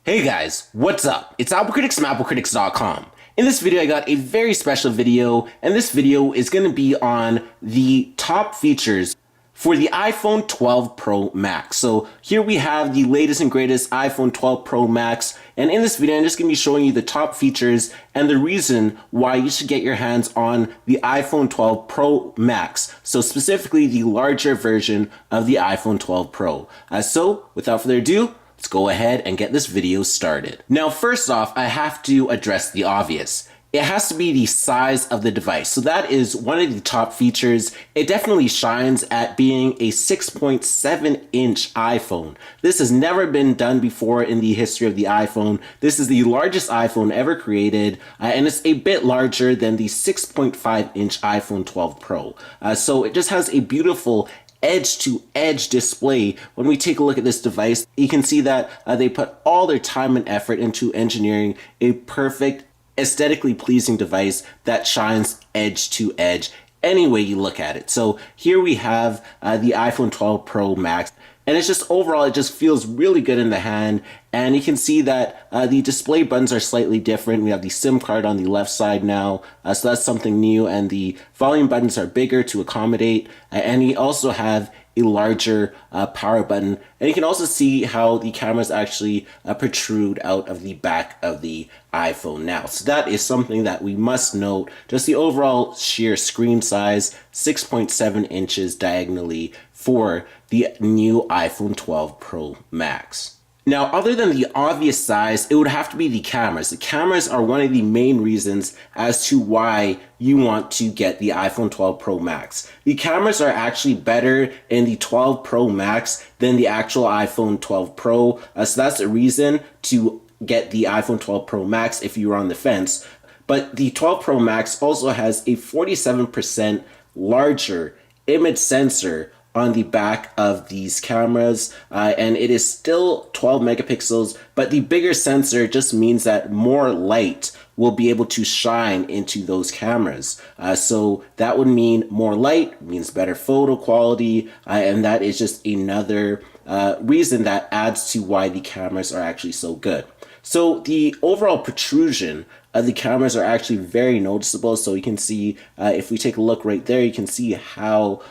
Hey guys, what's up? It's AppleCritics from AppleCritics.com. In this video, I got a very special video, and this video is going to be on the top features for the iPhone 12 Pro Max. So here we have the latest and greatest iPhone 12 Pro Max, and in this video, I'm just going to be showing you the top features and the reason why you should get your hands on the iPhone 12 Pro Max. So specifically, the larger version of the iPhone 12 Pro. So without further ado, let's go ahead and get this video started. Now, first off, I have to address the obvious. It has to be the size of the device. So that is one of the top features. It definitely shines at being a 6.7-inch iPhone. This has never been done before in the history of the iPhone. This is the largest iPhone ever created, and it's a bit larger than the 6.5-inch iPhone 12 Pro. So it just has a beautiful edge-to-edge display. When we take a look at this device, you can see that they put all their time and effort into engineering a perfect, aesthetically pleasing device that shines edge-to-edge any way you look at it. So here we have the iPhone 12 Pro Max, and it's just overall, it just feels really good in the hand. And you can see that the display buttons are slightly different. We have the SIM card on the left side now, so that's something new. And the volume buttons are bigger to accommodate. And you also have a larger power button. And you can also see how the cameras actually protrude out of the back of the iPhone now. So that is something that we must note. Just the overall sheer screen size, 6.7 inches diagonally for the new iPhone 12 Pro Max. Now, other than the obvious size, it would have to be the cameras. The cameras are one of the main reasons as to why you want to get the iPhone 12 Pro Max. The cameras are actually better in the 12 Pro Max than the actual iPhone 12 Pro. So that's a reason to get the iPhone 12 Pro Max if you're on the fence. But the 12 Pro Max also has a 47% larger image sensor on the back of these cameras, and it is still 12 megapixels, but the bigger sensor just means that more light will be able to shine into those cameras. So that would mean more light means better photo quality, and that is just another reason that adds to why the cameras are actually so good. So the overall protrusion of the cameras are actually very noticeable. So you can see, if we take a look right there, you can see how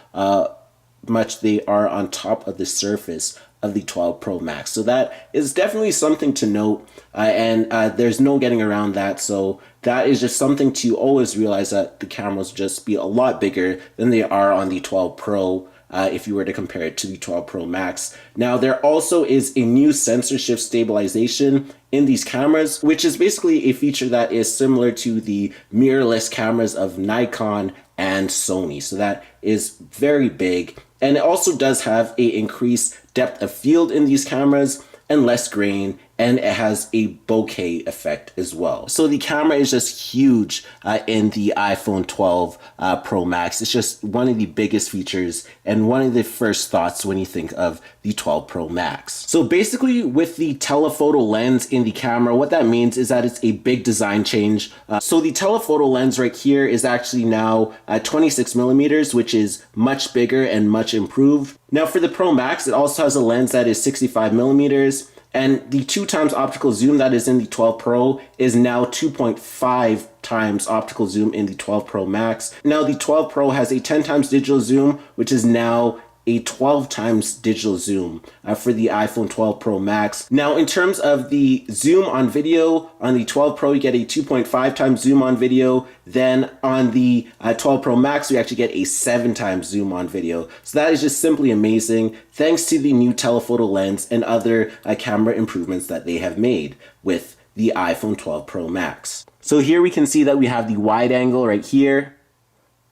much they are on top of the surface of the 12 Pro Max. So that is definitely something to note, and there's no getting around that. So that is just something to always realize, that the cameras will just be a lot bigger than they are on the 12 Pro if you were to compare it to the 12 Pro Max. Now, there also is a new sensor shift stabilization in these cameras, which is basically a feature that is similar to the mirrorless cameras of Nikon and Sony. So that is very big. And it also does have a increased depth of field in these cameras and less grain, and it has a bokeh effect as well. So the camera is just huge in the iPhone 12 Pro Max. It's just one of the biggest features and one of the first thoughts when you think of the 12 Pro Max. So basically, with the telephoto lens in the camera, what that means is that it's a big design change. So the telephoto lens right here is actually now 26 millimeters, which is much bigger and much improved. Now for the Pro Max, it also has a lens that is 65 millimeters. And the 2x optical zoom that is in the 12 Pro is now 2.5 times optical zoom in the 12 Pro Max. Now the 12 Pro has a 10x digital zoom, which is now a 12 times digital zoom for the iPhone 12 Pro Max. Now, in terms of the zoom on video, on the 12 Pro, you get a 2.5 times zoom on video. Then on the 12 Pro Max, we actually get a 7 times zoom on video. So that is just simply amazing, thanks to the new telephoto lens and other camera improvements that they have made with the iPhone 12 Pro Max. So here we can see that we have the wide angle right here.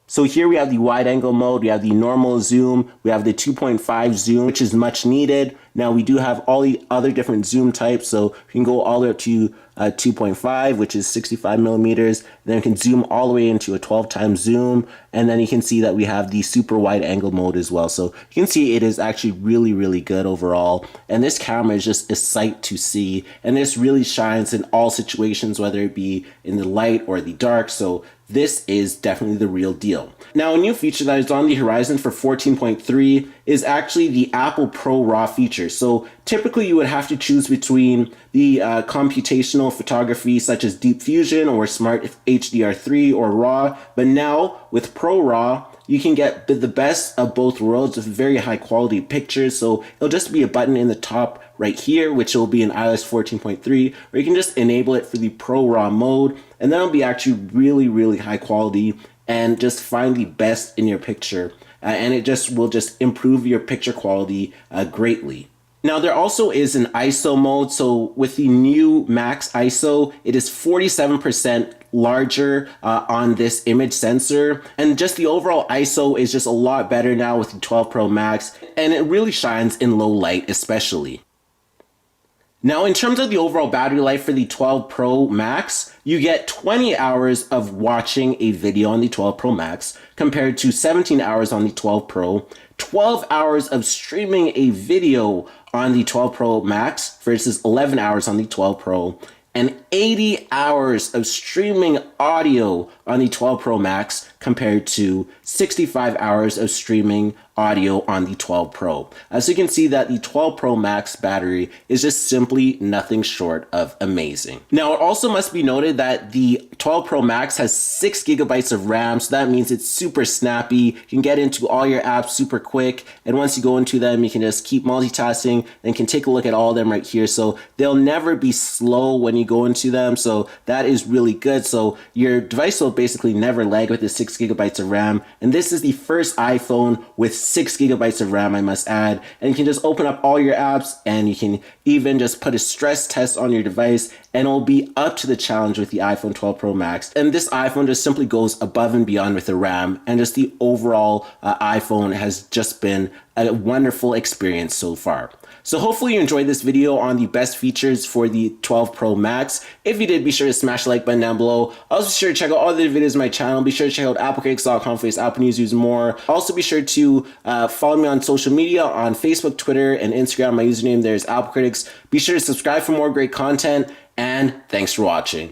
So here we have the wide angle mode, we have the normal zoom, we have the 2.5 zoom, which is much needed. Now we do have all the other different zoom types, so we can go all the way up to 2.5, which is 65 millimeters. Then we can zoom all the way into a 12 times zoom, and then you can see that we have the super wide angle mode as well. So you can see it is actually really, really good overall. And this camera is just a sight to see, and this really shines in all situations, whether it be in the light or the dark. So this is definitely the real deal. Now, a new feature that is on the horizon for 14.3 is actually the Apple Pro RAW feature. So typically you would have to choose between the computational photography such as Deep Fusion or Smart HDR3 or RAW, but now with Pro RAW, you can get the best of both worlds with very high quality pictures. So it'll just be a button in the top right here, which will be in iOS 14.3, or you can just enable it for the Pro RAW mode, and then it'll be actually really high quality and just find the best in your picture. And it just will just improve your picture quality greatly. Now, there also is an ISO mode. So with the new max ISO, it is 47% larger on this image sensor. And just the overall ISO is just a lot better now with the 12 Pro Max. And it really shines in low light especially. Now, in terms of the overall battery life for the 12 Pro Max, you get 20 hours of watching a video on the 12 Pro Max compared to 17 hours on the 12 Pro, 12 hours of streaming a video on the 12 Pro Max versus 11 hours on the 12 Pro, and 80 hours of streaming audio on the 12 Pro Max compared to 65 hours of streaming audio on the 12 Pro. As you can see that the 12 Pro Max battery is just simply nothing short of amazing. Now, it also must be noted that the 12 Pro Max has 6 gigabytes of RAM, so that means it's super snappy. You can get into all your apps super quick, and once you go into them, you can just keep multitasking and can take a look at all of them right here. So they'll never be slow when you go into them, so that is really good. So your device will basically never lag with the 6 gigabytes of RAM, and this is the first iPhone with 6 gigabytes of RAM, I must add. And you can just open up all your apps, and you can even just put a stress test on your device, and it'll be up to the challenge with the iPhone 12 Pro Max. And this iPhone just simply goes above and beyond with the RAM, and just the overall iPhone has just been a wonderful experience so far. So hopefully you enjoyed this video on the best features for the 12 Pro Max. If you did, be sure to smash the like button down below. Also be sure to check out all the videos on my channel. Be sure to check out AppleCritics.com for Apple News, News, and more. Also be sure to follow me on social media on Facebook, Twitter, and Instagram. My username there is AppleCritics. Be sure to subscribe for more great content, and thanks for watching.